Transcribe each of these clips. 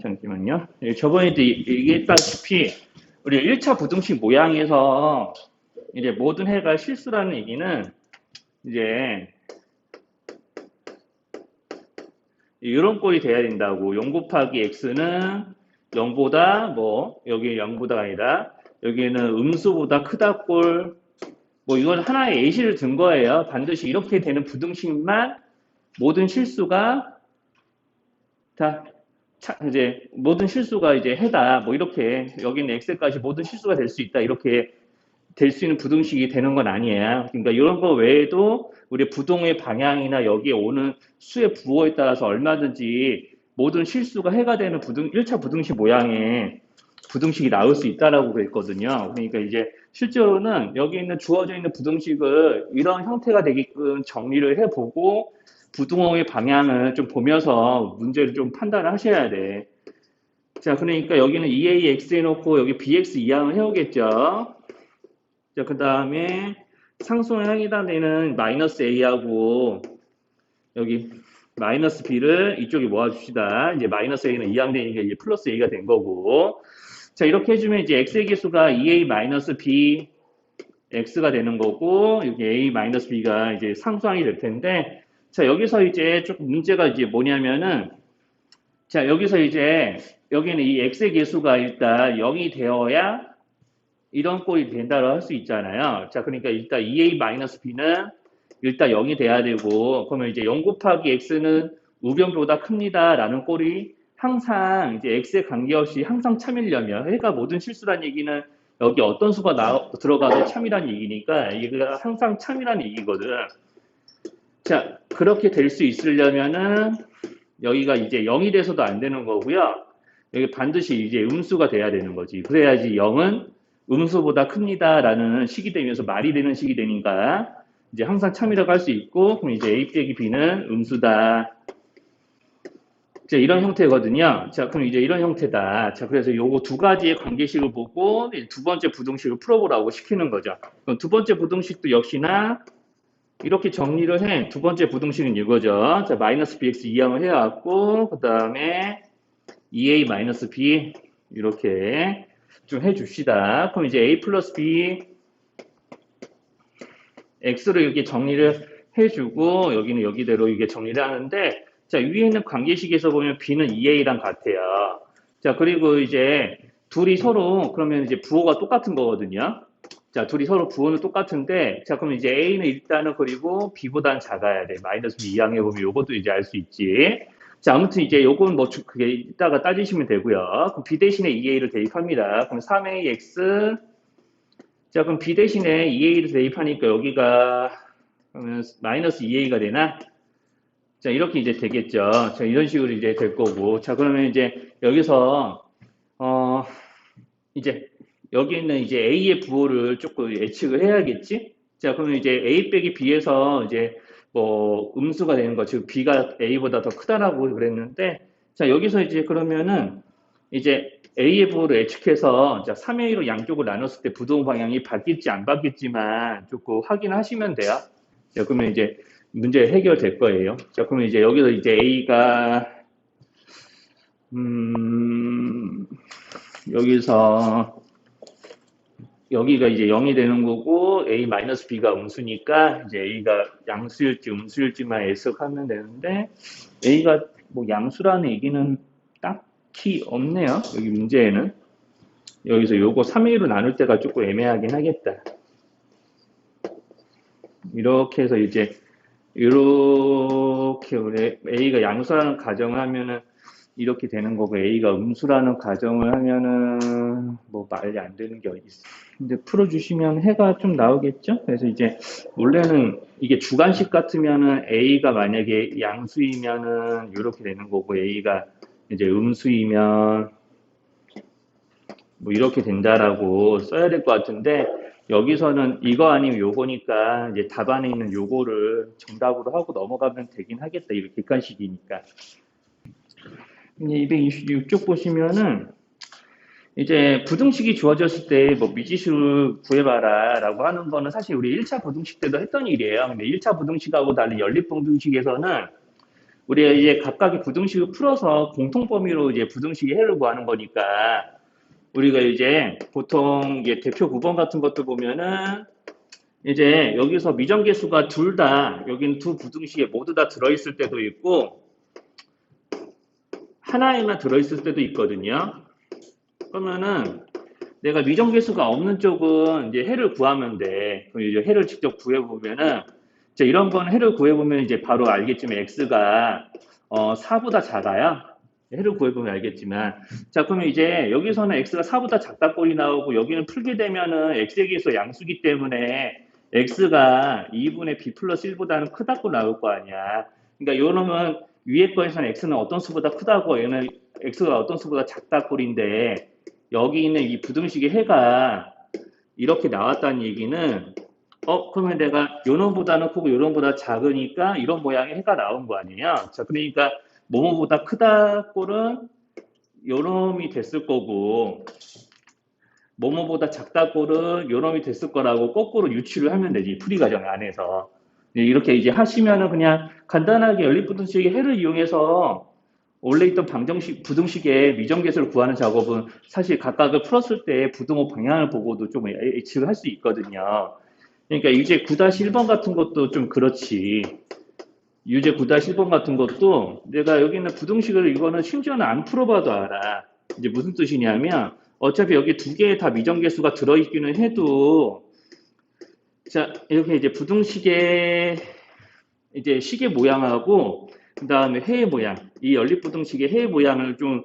잠시만요. 저번에도 얘기했다시피 우리 1차 부등식 모양에서 이제 모든 해가 실수라는 얘기는 이제 이런 꼴이 돼야 된다고. 0 곱하기 x는 0보다 뭐 여기 0보다가 아니라 여기는 음수보다 크다 꼴. 뭐 이건 하나의 예시를 든 거예요. 반드시 이렇게 되는 부등식만 모든 실수가 다 이제 모든 실수가 이제 해다. 뭐 이렇게 여기는 x까지 모든 실수가 될 수 있다. 이렇게 될 수 있는 부등식이 되는 건 아니에요. 그러니까 이런 거 외에도 우리 부동의 방향이나 여기에 오는 수의 부호에 따라서 얼마든지 모든 실수가 해가 되는 1차 부등식 모양의 부등식이 나올 수 있다라고 그랬거든요. 그러니까 이제 실제로는 여기 있는 주어져 있는 부등식을 이런 형태가 되게끔 정리를 해보고 부등호의 방향을 좀 보면서 문제를 좀 판단을 하셔야 돼. 자, 그러니까 여기는 2ax 해놓고 여기 bx 이항을 해오겠죠. 자, 그 다음에 상수의 항이다 되는 마이너스 a하고 여기 마이너스 b를 이쪽에 모아줍시다. 이제 마이너스 a는 이항되니까 이제 플러스 a가 된 거고. 자, 이렇게 해주면 이제 x의 개수가 2a 마이너스 b x가 되는 거고, 여기 a 마이너스 b가 이제 상수항이 될 텐데, 자, 여기서 이제 조금 문제가 이제 뭐냐면은, 자, 여기서 이제 여기는 이 x의 개수가 일단 0이 되어야 이런 꼴이 된다고 할 수 있잖아요. 자, 그러니까 일단 2a-b는 일단 0이 돼야 되고, 그러면 이제 0 곱하기 x는 우변보다 큽니다. 라는 꼴이 항상 이제 x에 관계없이 항상 참이려면, 해가 모든 실수란 얘기는 여기 어떤 수가 들어가도 참이란 얘기니까, 이게 항상 참이란 얘기거든. 자, 그렇게 될 수 있으려면은, 여기가 이제 0이 돼서도 안 되는 거고요. 여기 반드시 이제 음수가 돼야 되는 거지. 그래야지 0은 음수보다 큽니다. 라는 식이 되면서 말이 되는 식이 되니까 이제 항상 참이라고 할 수 있고, 그럼 이제 a 빼기 b는 음수다. 자, 이런 형태거든요. 자, 그럼 이제 이런 형태다. 자, 그래서 요거 두 가지의 관계식을 보고 두 번째 부등식을 풀어보라고 시키는 거죠. 그럼 두 번째 부등식도 역시나 이렇게 정리를 해. 두 번째 부등식은 이거죠. 자, 마이너스 bx 이항을 해왔고, 그 다음에 2a 마이너스 b 이렇게 좀 해줍시다. 그럼 이제 a 플러스 b x로 이렇게 정리를 해주고 여기는 여기대로 이게 정리를 하는데 자 위에 있는 관계식에서 보면 b는 2a랑 같아요. 자 그리고 이제 둘이 서로 그러면 이제 부호가 똑같은 거거든요. 자 둘이 서로 부호는 똑같은데 자 그럼 이제 a는 일단은 그리고 b보다는 작아야 돼. 마이너스 b 이항해 보면 요것도 이제 알 수 있지. 자, 아무튼 이제 요건 뭐, 그게 이따가 따지시면 되고요. 그럼 b 대신에 2a를 대입합니다. 그럼 3ax. 자, 그럼 b 대신에 2a를 대입하니까 여기가, 그러면 마이너스 2a가 되나? 자, 이렇게 이제 되겠죠. 자, 이런 식으로 이제 될 거고. 자, 그러면 이제 여기서, 이제 여기 있는 이제 a의 부호를 조금 예측을 해야겠지? 자, 그러면 이제 a 빼기 b에서 이제 뭐 음수가 되는 거, 즉 b가 a보다 더 크다라고 그랬는데, 자 여기서 이제 그러면은 이제 a의 부호를 예측해서 자 3a로 양쪽을 나눴을 때 부동 방향이 바뀔지 안 바뀔지만 조금 확인하시면 돼요. 자 그러면 이제 문제 해결될 거예요. 자 그러면 이제 여기서 이제 a가 여기서 여기가 이제 0이 되는 거고 a-b가 음수니까 이제 a가 양수일지 음수일지만 예측하면 되는데 a가 뭐 양수라는 얘기는 딱히 없네요. 여기 문제에는 여기서 요거 3a로 나눌 때가 조금 애매하긴 하겠다. 이렇게 해서 이제 이렇게 우리 a가 양수라는 가정을 하면은 이렇게 되는 거고 a가 음수라는 가정을 하면은 뭐 말이 안 되는 게 어디 있어. 근데 풀어주시면 해가 좀 나오겠죠? 그래서 이제 원래는 이게 주관식 같으면은 a가 만약에 양수이면은 이렇게 되는 거고 a가 이제 음수이면 뭐 이렇게 된다라고 써야 될 것 같은데 여기서는 이거 아니면 요거니까 이제 답안에 있는 요거를 정답으로 하고 넘어가면 되긴 하겠다. 이렇게 객관식이니까. 226쪽 보시면은 이제 부등식이 주어졌을 때 뭐 미지수를 구해봐라 라고 하는 거는 사실 우리 1차 부등식 때도 했던 일이에요. 근데 1차 부등식하고 달리 연립 부등식에서는 우리가 이제 각각의 부등식을 풀어서 공통 범위로 이제 부등식의 해를 구하는 거니까 우리가 이제 보통 이제 대표 9번 같은 것도 보면은 이제 여기서 미정계수가 둘 다 여기는 두 부등식에 모두 다 들어있을 때도 있고 하나에만 들어있을 때도 있거든요. 그러면은 내가 미정계수가 없는 쪽은 이제 해를 구하면 돼. 그럼 이제 해를 직접 구해보면은 이제 이런 건 해를 구해보면 이제 바로 알겠지만 x가 4보다 작아요. 해를 구해보면 알겠지만 자 그러면 이제 여기서는 x가 4보다 작다 꼴이 나오고 여기는 풀게 되면은 x에 대해서 양수기 때문에 x가 2분의 b 플러스 1보다는 크다 꼴 나올 거 아니야. 그러니까 요놈은 위에 거에서는 x는 어떤 수보다 크다고 얘는 x가 어떤 수보다 작다 꼴인데 여기 있는 이 부등식의 해가 이렇게 나왔다는 얘기는 그러면 내가 요놈보다는 크고 요놈보다 작으니까 이런 모양의 해가 나온 거 아니에요. 자, 그러니까 뭐뭐보다 크다 꼴은 요놈이 됐을 거고 뭐뭐보다 작다 꼴은 요놈이 됐을 거라고 거꾸로 유추를 하면 되지. 풀이 과정 안에서. 이렇게 이제 하시면은 그냥 간단하게 연립부등식의 해를 이용해서 원래 있던 부등식의 미정계수를 구하는 작업은 사실 각각을 풀었을 때 부등호 방향을 보고도 좀 예측을 할 수 있거든요. 그러니까 유제 9-1번 같은 것도 좀 그렇지. 유제 9-1번 같은 것도 내가 여기 있는 부등식을 이거는 심지어는 안 풀어봐도 알아. 이제 무슨 뜻이냐면 어차피 여기 두 개에 다 미정계수가 들어있기는 해도 자 이렇게 이제 부등식의 이제 시계 모양하고 그 다음에 해의 모양, 이 연립부등식의 해의 모양을 좀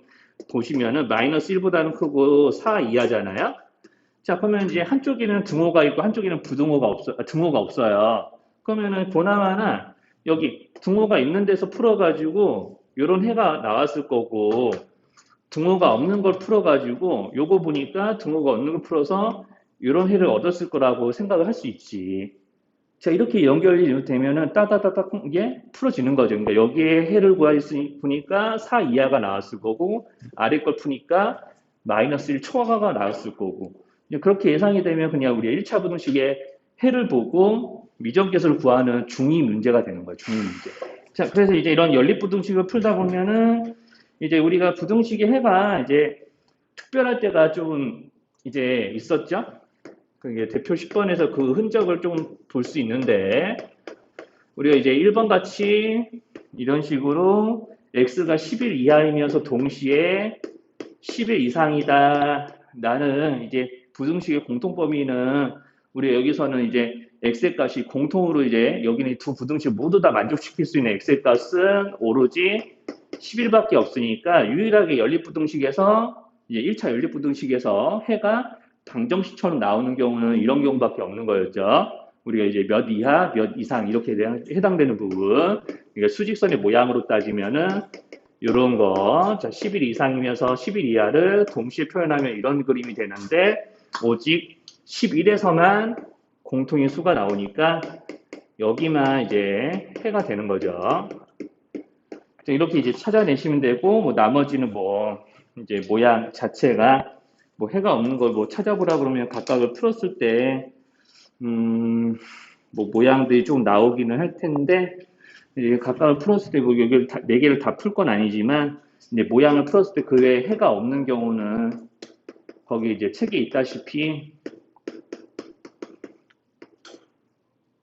보시면은 마이너스 1보다는 크고 4 이하잖아요. 자, 그러면 이제 한쪽에는 등호가 있고 한쪽에는 등호가 없어요. 그러면은 보나마나 여기 등호가 있는 데서 풀어가지고 이런 해가 나왔을 거고 등호가 없는 걸 풀어가지고 요거 보니까 등호가 없는 걸 풀어서 이런 해를 얻었을 거라고 생각을 할 수 있지. 자, 이렇게 연결이 되면은 따다다닥 이게 풀어지는 거죠. 그러니까 여기에 해를 보니까 4 이하가 나왔을 거고, 아래 걸 푸니까 마이너스 1 초과가 나왔을 거고. 그렇게 예상이 되면 그냥 우리 1차 부등식의 해를 보고 미정계수를 구하는 중위 문제가 되는 거예요. 중위 문제. 자, 그래서 이제 이런 연립부등식을 풀다 보면은 이제 우리가 부등식의 해가 이제 특별할 때가 좀 이제 있었죠. 그게 대표 10번에서 그 흔적을 좀 볼 수 있는데 우리가 이제 1번 같이 이런 식으로 x가 10일 이하이면서 동시에 10일 이상이다. 나는 이제 부등식의 공통 범위는 우리 여기서는 이제 x의 값이 공통으로 이제 여기는 두 부등식 모두 다 만족시킬 수 있는 x의 값은 오로지 10일밖에 없으니까 유일하게 연립부등식에서 이제 1차 연립부등식에서 해가 방정식처럼 나오는 경우는 이런 경우밖에 없는 거였죠. 우리가 이제 몇 이하, 몇 이상 이렇게 해당되는 부분. 그러니까 수직선의 모양으로 따지면은 이런 거, 자, 10일 이상이면서 10일 이하를 동시에 표현하면 이런 그림이 되는데 오직 11에서만 공통인 수가 나오니까 여기만 이제 해가 되는 거죠. 이렇게 이제 찾아내시면 되고 뭐 나머지는 뭐 이제 모양 자체가 뭐 해가 없는 걸 뭐 찾아보라 그러면 각각을 풀었을 때 뭐 모양들이 좀 나오기는 할 텐데 이제 각각을 풀었을 때 뭐 여기를 네 개를 다 풀 건 아니지만 이제 모양을 풀었을 때 그 외에 해가 없는 경우는 거기 이제 책에 있다시피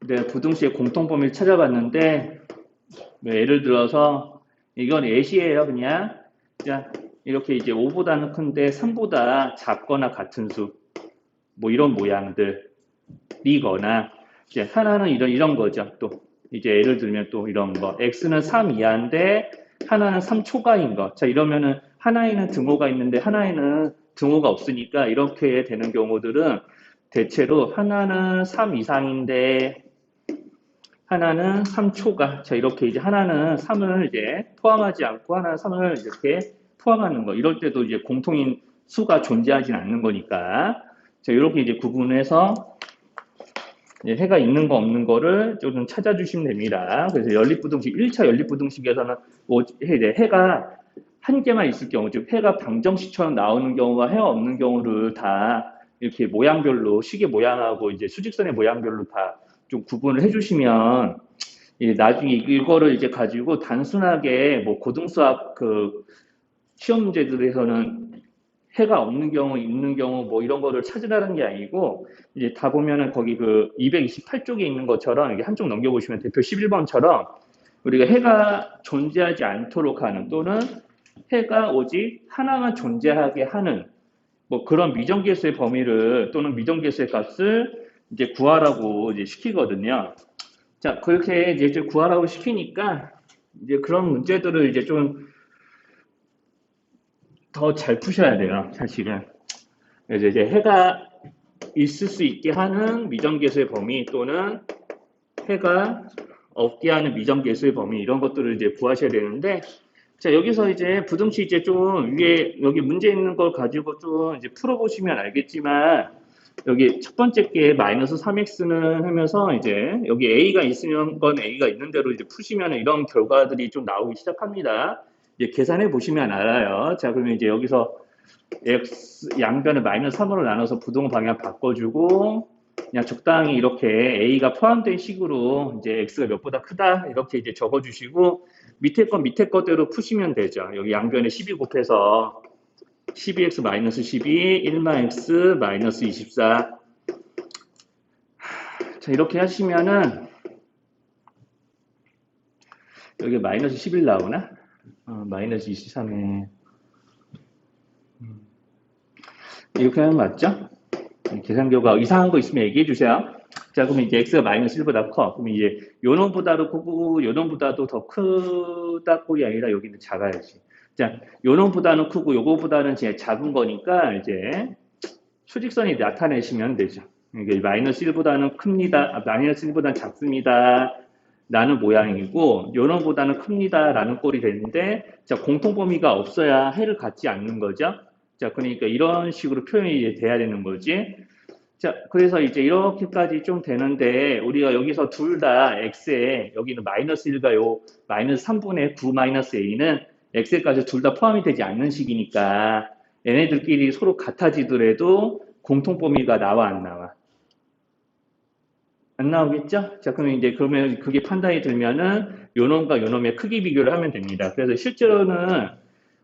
내가 부등식의 공통범위를 찾아봤는데 뭐 예를 들어서 이건 예시예요 그냥 자 이렇게 이제 5보다는 큰데 3보다 작거나 같은 수 뭐 이런 모양들이거나 이제 하나는 이런 거죠. 또 이제 예를 들면 또 이런 거 x는 3 이하인데 하나는 3 초과인 거. 자 이러면은 하나에는 등호가 있는데 하나에는 등호가 없으니까 이렇게 되는 경우들은 대체로 하나는 3 이상인데 하나는 3 초과. 자 이렇게 이제 하나는 3을 이제 포함하지 않고 하나는 3을 이렇게 포함하는 거. 이럴 때도 이제 공통인 수가 존재하지 않는 거니까. 자 이렇게 이제 구분해서 해가 있는 거 없는 거를 좀 찾아주시면 됩니다. 그래서 연립부등식 1차 연립부등식에서는 해가 한 개만 있을 경우, 즉 해가 방정식처럼 나오는 경우와 해가 없는 경우를 다 이렇게 모양별로 시계 모양하고 이제 수직선의 모양별로 다 좀 구분을 해주시면 이제 나중에 이거를 이제 가지고 단순하게 뭐 고등수학 그 시험 문제들에서는 해가 없는 경우, 있는 경우 뭐 이런 거를 찾으라는 게 아니고 이제 다 보면은 거기 그 228쪽에 있는 것처럼 이게 한쪽 넘겨보시면 대표 11번처럼 우리가 해가 존재하지 않도록 하는 또는 해가 오직 하나만 존재하게 하는 뭐 그런 미정계수의 범위를 또는 미정계수의 값을 이제 구하라고 이제 시키거든요. 자, 그렇게 이제 구하라고 시키니까 이제 그런 문제들을 이제 좀 더 잘 푸셔야 돼요, 사실은. 그래서 이제 해가 있을 수 있게 하는 미정계수의 범위 또는 해가 없게 하는 미정계수의 범위 이런 것들을 이제 구하셔야 되는데 자 여기서 이제 부등식 이제 좀 위에 여기 문제 있는 걸 가지고 좀 이제 풀어보시면 알겠지만 여기 첫 번째 게 마이너스 3x는 하면서 이제 여기 a가 있으면 건 a가 있는 대로 이제 푸시면 이런 결과들이 좀 나오기 시작합니다. 이제 계산해 보시면 알아요. 자 그러면 이제 여기서 x 양변을 마이너스 3으로 나눠서 부동 방향 바꿔주고 그냥 적당히 이렇게 a가 포함된 식으로 이제 x가 몇보다 크다 이렇게 이제 적어주시고 밑에 건 밑에 거대로 푸시면 되죠. 여기 양변에 12 곱해서 12x 마이너스 12, 1-x 마이너스 24. 자 이렇게 하시면은 여기 마이너스 11 나오나? 마이너스 23에 이렇게 하면 맞죠? 계산 결과 이상한 거 있으면 얘기해 주세요. 자, 그러면 이제 x가 마이너스 1보다 커. 그러면 이제 요놈보다도 크고 요놈보다도 더 크다 꼴이 아니라 여기는 작아야지. 자, 요놈보다는 크고 요거보다는 제 작은 거니까 이제 수직선이 나타내시면 되죠. 이게 마이너스 1보다는 큽니다. 마이너스 1보다는 작습니다. 라는 모양이고 요놈보다는 큽니다. 라는 꼴이 되는데 자, 공통범위가 없어야 해를 갖지 않는 거죠. 자, 그러니까 이런 식으로 표현이 돼야 되는 거지. 자, 그래서 이제 이렇게까지 좀 되는데, 우리가 여기서 둘 다 x에, 여기는 마이너스 1과 요 마이너스 3분의 9 마이너스 a는 x에까지 둘 다 포함이 되지 않는 식이니까, 얘네들끼리 서로 같아지더라도 공통범위가 나와, 안 나와? 안 나오겠죠? 자, 그러면 그게 판단이 들면은, 요 놈과 요 놈의 크기 비교를 하면 됩니다. 그래서 실제로는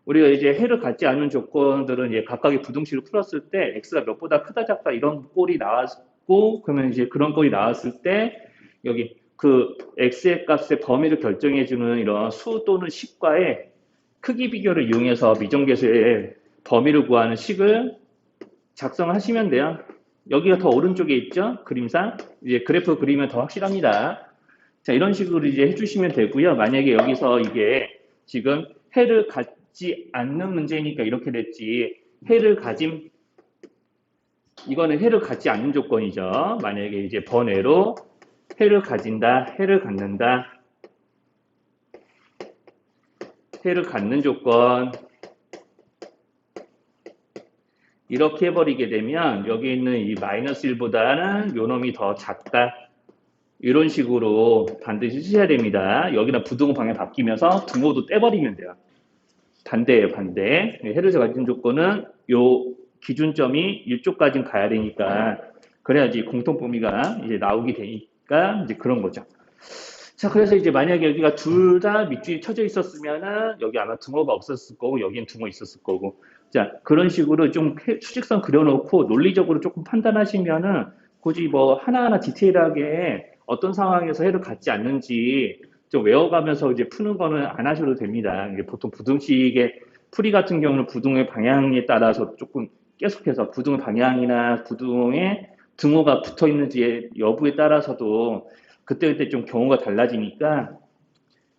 우리가 이제 해를 갖지 않는 조건들은 이제 각각의 부등식을 풀었을 때 x가 몇보다 크다 작다 이런 꼴이 나왔고 그러면 이제 그런 꼴이 나왔을 때 여기 그 x의 값의 범위를 결정해주는 이런 수 또는 식과의 크기 비교를 이용해서 미정계수의 범위를 구하는 식을 작성하시면 돼요. 여기가 더 오른쪽에 있죠? 그림상 이제 그래프 그리면 더 확실합니다. 자 이런 식으로 이제 해주시면 되고요. 만약에 여기서 이게 지금 해를 갖지 않는 문제니까 이렇게 됐지 해를 가짐 이거는 해를 갖지 않는 조건이죠. 만약에 이제 번외로 해를 가진다, 해를 갖는다, 해를 갖는 조건 이렇게 해버리게 되면 여기 있는 이 마이너스 1보다는 요 놈이 더 작다 이런 식으로 반드시 쓰셔야 됩니다. 여기다 부등호 방향 바뀌면서 등호도 떼버리면 돼요. 반대예요, 반대. 해를 가진 조건은 요 기준점이 이쪽까지는 가야 되니까 그래야지 공통범위가 이제 나오게 되니까 이제 그런 거죠. 자, 그래서 이제 만약에 여기가 둘 다 밑줄이 쳐져 있었으면은 여기 아마 등호가 없었을 거고 여기는 등호 있었을 거고. 자, 그런 식으로 좀 수직선 그려놓고 논리적으로 조금 판단하시면은 굳이 뭐 하나하나 디테일하게 어떤 상황에서 해를 갖지 않는지 좀 외워가면서 이제 푸는 거는 안 하셔도 됩니다. 이게 보통 부등식의 풀이 같은 경우는 부등의 방향에 따라서 조금 계속해서 부등의 방향이나 부등의 등호가 붙어 있는지 여부에 따라서도 그때그때 좀 경우가 달라지니까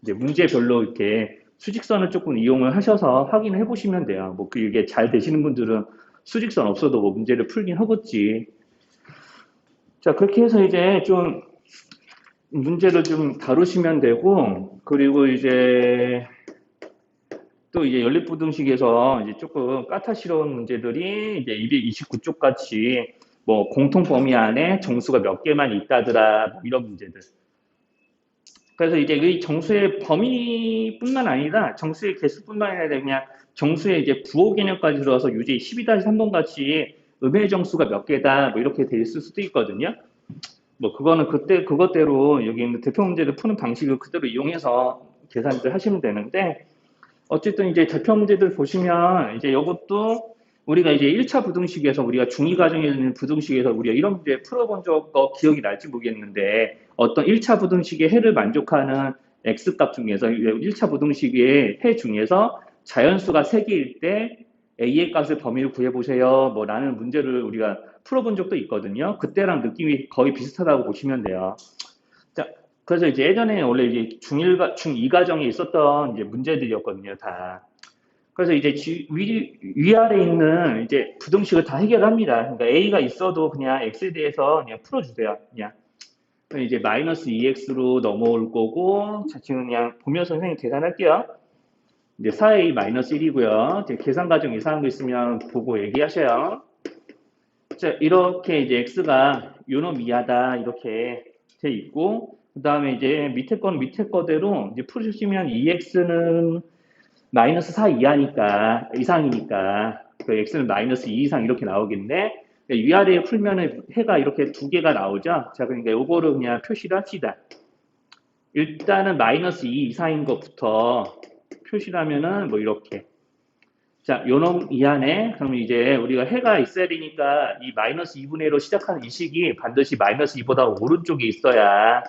이제 문제별로 이렇게 수직선을 조금 이용을 하셔서 확인을 해보시면 돼요. 뭐 그게 잘 되시는 분들은 수직선 없어도 뭐 문제를 풀긴 하겠지. 자, 그렇게 해서 이제 좀 문제를 좀 다루시면 되고, 그리고 이제 또 이제 연립부등식에서 이제 조금 까탈스러운 문제들이 이제 229쪽 같이 뭐 공통 범위 안에 정수가 몇 개만 있다더라 뭐 이런 문제들. 그래서 이제 이 정수의 범위뿐만 아니라 정수의 개수뿐만 아니라 그냥 정수의 이제 부호 개념까지 들어서 유제 12-3번 같이 음의 정수가 몇 개다 뭐 이렇게 돼 있을 수도 있거든요. 뭐 그거는 그것대로 여기 있는 대표 문제를 푸는 방식을 그대로 이용해서 계산을 하시면 되는데, 어쨌든 이제 대표 문제들 보시면 이제 이것도 우리가 이제 1차 부등식에서 우리가 중2 과정에 있는 부등식에서 우리가 이런 문제 풀어본 적 기억이 날지 모르겠는데, 어떤 1차 부등식의 해를 만족하는 x값 중에서 1차 부등식의 해 중에서 자연수가 3개일 때 a의 값의 범위를 구해보세요 뭐 라는 문제를 우리가 풀어본 적도 있거든요. 그때랑 느낌이 거의 비슷하다고 보시면 돼요. 자, 그래서 이제 예전에 원래 이제 중2 과정에 있었던 이제 문제들이었거든요, 다. 그래서 이제 위아래 있는 이제 부등식을 다 해결합니다. 그러니까 a가 있어도 그냥 x에 대해서 그냥 풀어주세요. 그냥 이제 마이너스 2x로 넘어올 거고, 자, 지금 그냥 보면서 선생님 계산할게요. 이제 4a 마이너스 1이고요. 계산 과정 이상한 거 있으면 보고 얘기하셔요. 자, 이렇게 이제 x가 요놈 이하다 이렇게 돼 있고, 그 다음에 이제 밑에 건 밑에 거대로 이제 풀으시면 2x는 마이너스 4 이하니까, 이상이니까, 그 x는 마이너스 2 이상 이렇게 나오겠네. 위아래에 풀면은 해가 이렇게 두 개가 나오죠. 자, 그러니까 요거를 그냥 표시를 합시다. 일단은 마이너스 2 이상인 것부터 표시를 하면은 뭐 이렇게. 자, 요놈 이하네. 그럼 이제 우리가 해가 있어야 되니까 이 마이너스 2분의 1로 시작하는 이 식이 반드시 마이너스 2보다 오른쪽에 있어야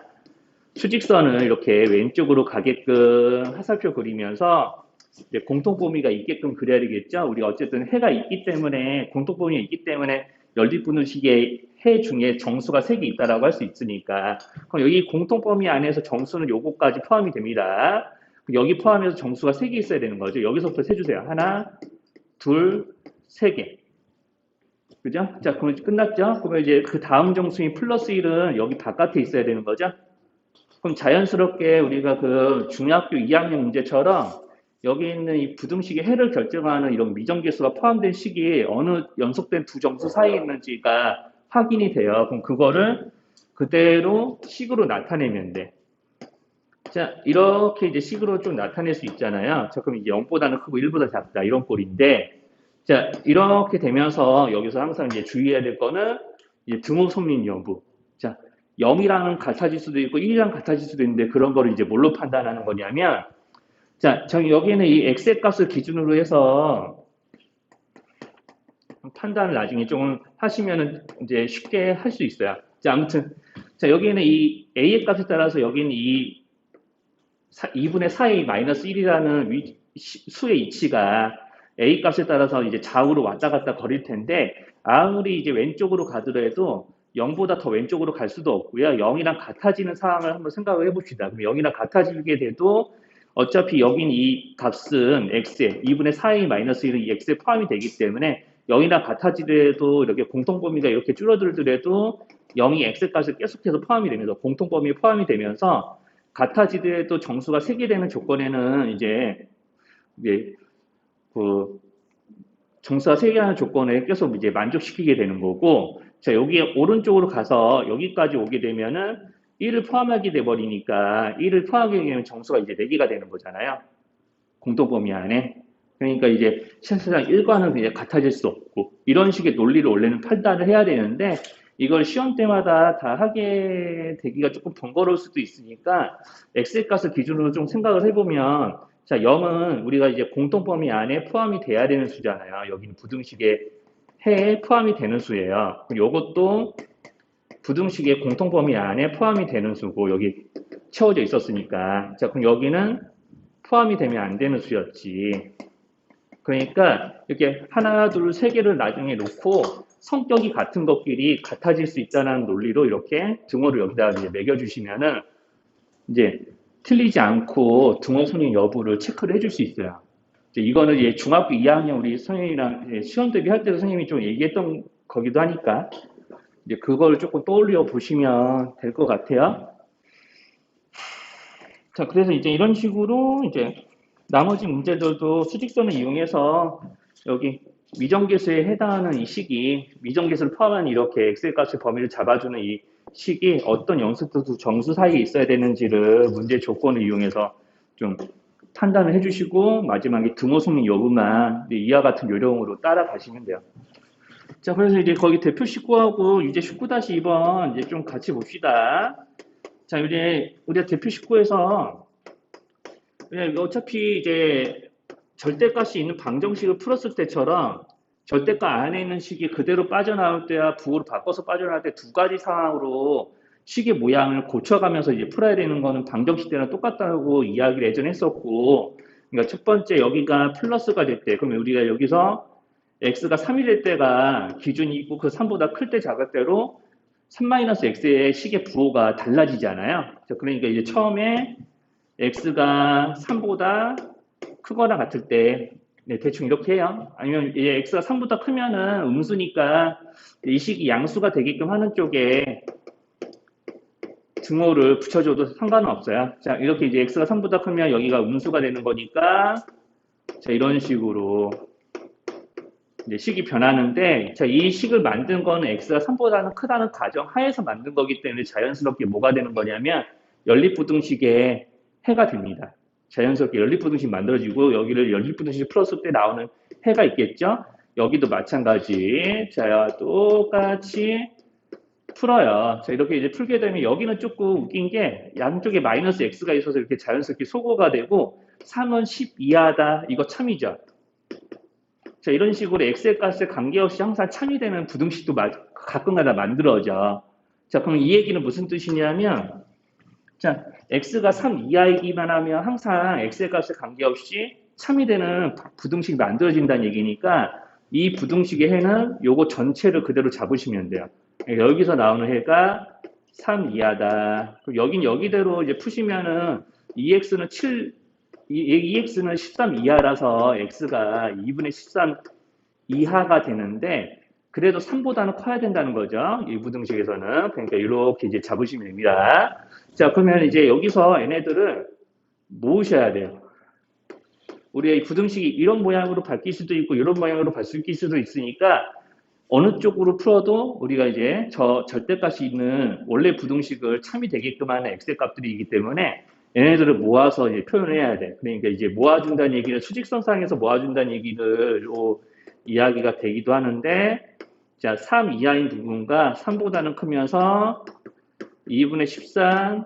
수직선을 이렇게 왼쪽으로 가게끔 화살표 그리면서 이제 공통범위가 있게끔 그려야 되겠죠. 우리가 어쨌든 해가 있기 때문에, 공통범위가 있기 때문에 연립분식의 해 중에 정수가 3개 있다라고 할 수 있으니까. 그럼 여기 공통범위 안에서 정수는 요거까지 포함이 됩니다. 여기 포함해서 정수가 3개 있어야 되는 거죠. 여기서부터 세주세요. 하나, 둘, 3개. 그죠? 자, 그럼 끝났죠? 그러면 이제 그 다음 정수인 플러스 1은 여기 바깥에 있어야 되는 거죠? 그럼 자연스럽게 우리가 그 중학교 2학년 문제처럼 여기 있는 이 부등식의 해를 결정하는 이런 미정계수가 포함된 식이 어느 연속된 두 정수 사이에 있는지가 확인이 돼요. 그럼 그거를 그대로 식으로 나타내면 돼. 자, 이렇게 이제 식으로 좀 나타낼 수 있잖아요. 자, 그럼 이제 0보다는 크고 1보다 작다. 이런 꼴인데, 자, 이렇게 되면서 여기서 항상 이제 주의해야 될 거는 이제 등호 성립 여부. 자, 0이랑 같아질 수도 있고 1이랑 같아질 수도 있는데 그런 거를 이제 뭘로 판단하는 거냐면, 자, 저 여기는 이 x의 값을 기준으로 해서 판단을 나중에 조금 하시면은 이제 쉽게 할 수 있어요. 자, 아무튼 자, 여기는 이 a의 값에 따라서 여기는 이 2분의 4a 마이너스 1이라는 수의 이치가 a 값에 따라서 이제 좌우로 왔다 갔다 거릴 텐데, 아무리 이제 왼쪽으로 가더라도 0보다 더 왼쪽으로 갈 수도 없고요. 0이랑 같아지는 상황을 한번 생각을 해봅시다. 그럼 0이랑 같아지게 돼도 어차피 여긴 이 값은 x에 2분의 4a 마이너스 1은 이 x에 포함이 되기 때문에 0이랑 같아지더라도 이렇게 공통범위가 이렇게 줄어들더라도 0이 x 값을 계속해서 포함이 되면서 공통범위에 포함이 되면서 같아지더라도 정수가 3개 되는 조건에는 이제 그 정수가 3개라는 조건에 계속 이제 만족시키게 되는 거고, 자, 여기 오른쪽으로 가서 여기까지 오게 되면은 1을 포함하게 돼 버리니까 1을 포함하게 되면 정수가 이제 4개가 되는 거잖아요. 공통범위 안에. 그러니까 이제 실제상 1과는 이제 같아질 수 없고, 이런 식의 논리를 원래는 판단을 해야 되는데, 이걸 시험 때마다 다 하게 되기가 조금 번거로울 수도 있으니까 엑셀 값을 기준으로 좀 생각을 해보면, 자, 0은 우리가 이제 공통범위 안에 포함이 돼야 되는 수잖아요. 여기는 부등식의 해에 포함이 되는 수예요. 이것도 부등식의 공통범위 안에 포함이 되는 수고, 여기 채워져 있었으니까. 자, 그럼 여기는 포함이 되면 안 되는 수였지. 그러니까 이렇게 하나, 둘, 세 개를 나중에 놓고 성격이 같은 것끼리 같아질 수 있다는 논리로 이렇게 등호를 여기다 이제 매겨주시면은 이제 틀리지 않고 등호 선임 여부를 체크를 해줄 수 있어요. 이제 이거는 이제 중학교 2학년 우리 선생님이랑 시험 대비할 때도 선생님이 좀 얘기했던 거기도 하니까 이제 그걸 조금 떠올려 보시면 될 것 같아요. 자, 그래서 이제 이런 식으로 이제 나머지 문제들도 수직선을 이용해서 여기 미정계수에 해당하는 이 식이, 미정계수를 포함한 이렇게 엑셀 값의 범위를 잡아주는 이 식이 어떤 연속도 두 정수 사이에 있어야 되는지를 문제 조건을 이용해서 좀 판단을 해주시고, 마지막에 등호 성립 여부만 이와 같은 요령으로 따라가시면 돼요. 자, 그래서 이제 거기 대표 식구하고 이제 19-2번 이제 좀 같이 봅시다. 자, 이제 우리가 대표 식구에서 어차피 이제 절대값이 있는 방정식을 풀었을 때처럼 절대값 안에 있는 식이 그대로 빠져나올 때와 부호로 바꿔서 빠져나올 때 두 가지 상황으로 식의 모양을 고쳐가면서 이제 풀어야 되는 거는 방정식 때랑 똑같다고 이야기를 예전에 했었고, 그러니까 첫 번째 여기가 플러스가 될 때, 그러면 우리가 여기서 x가 3이 될 때가 기준이 있고 그 3보다 클 때 작을 때로 3-x의 식의 부호가 달라지잖아요. 그러니까 이제 처음에 x가 3보다 크거나 같을 때 네, 대충 이렇게 해요. 아니면 이제 x가 3보다 크면은 음수니까 이 식이 양수가 되게끔 하는 쪽에 등호를 붙여줘도 상관은 없어요. 자, 이렇게 이제 x가 3보다 크면 여기가 음수가 되는 거니까 자, 이런 식으로 이제 식이 변하는데, 자, 이 식을 만든 거는 x가 3보다는 크다는 가정 하에서 만든 거기 때문에 자연스럽게 뭐가 되는 거냐면 연립부등식의 해가 됩니다. 자연스럽게 연립부등식 만들어지고 여기를 연립부등식 풀었을 때 나오는 해가 있겠죠? 여기도 마찬가지. 자, 똑같이 풀어요. 자, 이렇게 이제 풀게 되면 여기는 조금 웃긴 게 양쪽에 마이너스 x가 있어서 이렇게 자연스럽게 소거가 되고 3은 10 이하다. 이거 참이죠. 자, 이런 식으로 x의 값에 관계없이 항상 참이 되는 부등식도 가끔가다 만들어져. 자, 그럼 이 얘기는 무슨 뜻이냐면, 자, x가 3 이하이기만 하면 항상 x의 값에 관계없이 참이 되는 부등식이 만들어진다는 얘기니까 이 부등식의 해는 요거 전체를 그대로 잡으시면 돼요. 여기서 나오는 해가 3 이하다. 여긴 여기대로 이제 푸시면은 2x는 7, 2x는 13 이하라서 x가 2분의 13 이하가 되는데 그래도 3보다는 커야 된다는 거죠. 이 부등식에서는. 그러니까 이렇게 이제 잡으시면 됩니다. 자, 그러면 이제 여기서 얘네들을 모으셔야 돼요. 우리가 이 부등식이 이런 모양으로 바뀔 수도 있고 이런 모양으로 바뀔 수도 있으니까 어느 쪽으로 풀어도 우리가 이제 저 절대값이 있는 원래 부등식을 참이 되게끔 하는 x의 값들이기 때문에 얘네들을 모아서 이제 표현해야 돼. 그러니까 이제 모아준다는 얘기는 수직선상에서 모아준다는 얘기로 이야기가 되기도 하는데, 자, 3 이하인 부분과 3보다는 크면서 2분의 13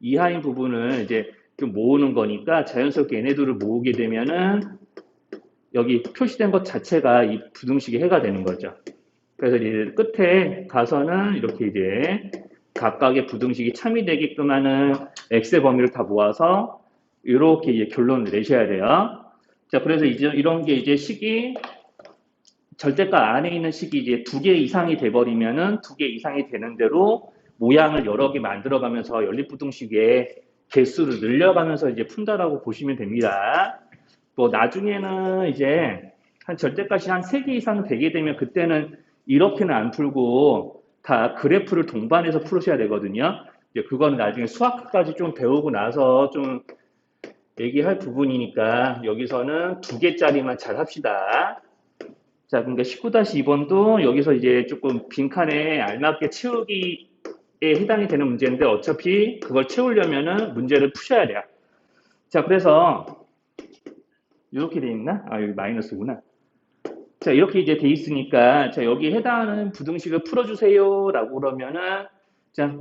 이하인 부분을 이제 좀 모으는 거니까 자연스럽게 얘네들을 모으게 되면은 여기 표시된 것 자체가 이 부등식의 해가 되는 거죠. 그래서 이제 끝에 가서는 이렇게 이제 각각의 부등식이 참이 되게끔 하는 x의 범위를 다 모아서 이렇게 이제 결론을 내셔야 돼요. 자, 그래서 이제 이런 게 이제 식이 절대값 안에 있는 식이 이제 2개 이상이 돼버리면은 2개 이상이 되는 대로 모양을 여러 개 만들어가면서 연립부등식의 개수를 늘려가면서 이제 푼다라고 보시면 됩니다. 뭐 나중에는 이제 한 절대값이 한 3개 이상 되게 되면 그때는 이렇게는 안 풀고 다 그래프를 동반해서 풀으셔야 되거든요. 이제 그건 나중에 수학까지 좀 배우고 나서 좀 얘기할 부분이니까 여기서는 2개짜리만 잘 합시다. 자, 그러니까 19-2번도 여기서 이제 조금 빈칸에 알맞게 채우기에 해당이 되는 문제인데 어차피 그걸 채우려면은 문제를 푸셔야 돼요. 자, 그래서 이렇게 돼 있나? 아, 여기 마이너스구나. 자, 이렇게 이제 돼 있으니까 자, 여기 해당하는 부등식을 풀어주세요 라고 그러면은 자,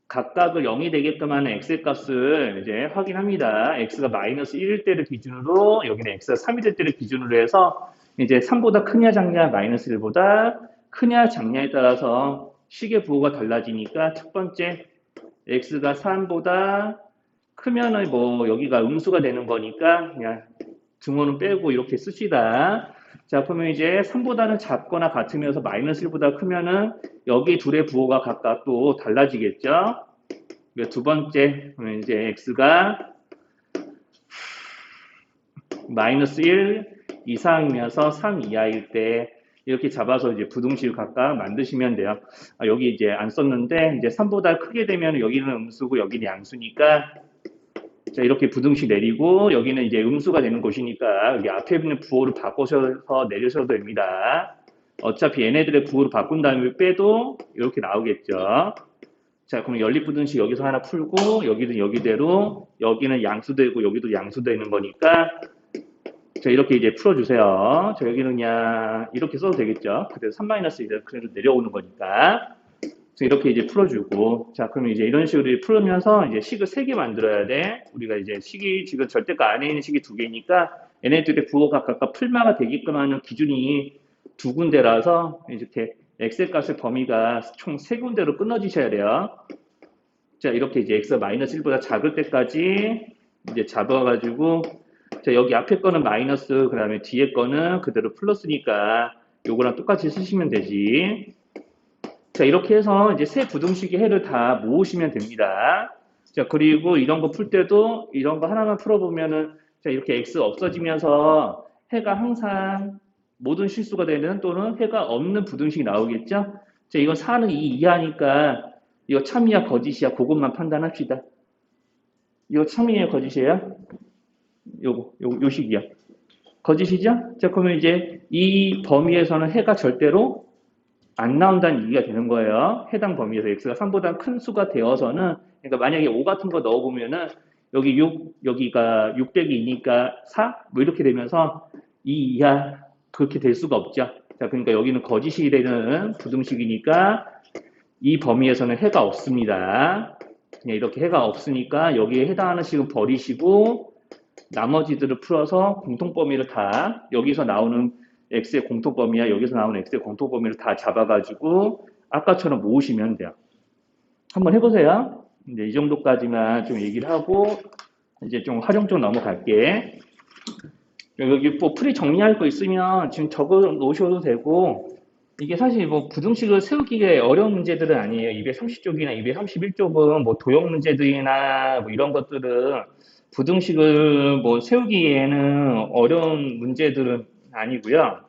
각각을 0이 되게끔 하는 x의 값을 이제 확인합니다. x가 마이너스 1일 때를 기준으로 여기는 x가 3이 될 때를 기준으로 해서 이제 3보다 크냐 작냐 마이너스 1보다 크냐 작냐에 따라서 식의 부호가 달라지니까 첫 번째 x가 3보다 크면은 뭐 여기가 음수가 되는 거니까 그냥 등호는 빼고 이렇게 씁시다. 자, 그러면 이제 3보다는 작거나 같으면서 마이너스 1보다 크면은 여기 둘의 부호가 각각 또 달라지겠죠. 두 번째, 그러면 이제 x가 마이너스 1 이상이면서 3 이하일 때 이렇게 잡아서 이제 부등식을 각각 만드시면 돼요. 아, 여기 이제 안 썼는데 이제 3보다 크게 되면 여기는 음수고 여기는 양수니까 자, 이렇게 부등식 내리고 여기는 이제 음수가 되는 곳이니까 여기 앞에 있는 부호를 바꾸셔서 내리셔도 됩니다. 어차피 얘네들의 부호를 바꾼 다음에 빼도 이렇게 나오겠죠. 자, 그럼 연립부등식 여기서 하나 풀고 여기는 여기대로 여기는 양수되고 여기도 양수되는 거니까 자, 이렇게 이제 풀어주세요. 자, 여기는 그냥 이렇게 써도 되겠죠. 그래서 3-1 그래도 내려오는 거니까. 자, 이렇게 이제 풀어주고. 자, 그러면 이제 이런 식으로 풀으면서 이제 식을 3개 만들어야 돼. 우리가 이제 식이 지금 절대가 안에 있는 식이 2개니까 얘네들의 부호가 각각 풀마가 되게끔 하는 기준이 2군데라서 이렇게 엑셀 값의 범위가 총 3군데로 끊어지셔야 돼요. 자, 이렇게 이제 x-1보다 작을 때까지 이제 잡아가지고, 자, 여기 앞에 거는 마이너스, 그 다음에 뒤에 거는 그대로 플러스니까 요거랑 똑같이 쓰시면 되지. 자, 이렇게 해서 이제 세 부등식의 해를 다 모으시면 됩니다. 자, 그리고 이런 거 풀 때도 이런 거 하나만 풀어보면은, 자, 이렇게 x 없어지면서 해가 항상 모든 실수가 되는 또는 해가 없는 부등식이 나오겠죠? 자, 이건 4는 2 이하니까 이거 참이야 거짓이야 그것만 판단합시다. 이거 참이야 거짓이에요? 요 식이야. 거짓이죠? 자, 그러면 이제 이 범위에서는 해가 절대로 안 나온다는 얘기가 되는 거예요. 해당 범위에서 x가 3보다 큰 수가 되어서는, 그러니까 만약에 5 같은 거 넣어보면은 여기 6, 여기가 6 빼기 2니까 4? 뭐 이렇게 되면서 2 이하 그렇게 될 수가 없죠. 자, 그러니까 여기는 거짓이 되는 부등식이니까 이 범위에서는 해가 없습니다. 그냥 이렇게 해가 없으니까 여기에 해당하는 식은 버리시고 나머지들을 풀어서 공통범위를 다 여기서 나오는 x의 공통범위야 여기서 나오는 x의 공통범위를 다 잡아가지고 아까처럼 모으시면 돼요. 한번 해보세요. 이제 이 정도까지만 좀 얘기를 하고 이제 좀 활용 좀 넘어갈게. 여기 뭐 풀이 정리할 거 있으면 지금 적어 놓으셔도 되고, 이게 사실 뭐 부등식을 세우기에 어려운 문제들은 아니에요. 230쪽이나 231쪽은 뭐 도형 문제들이나 뭐 이런 것들은 부등식을 뭐 세우기에는 어려운 문제들은 아니고요.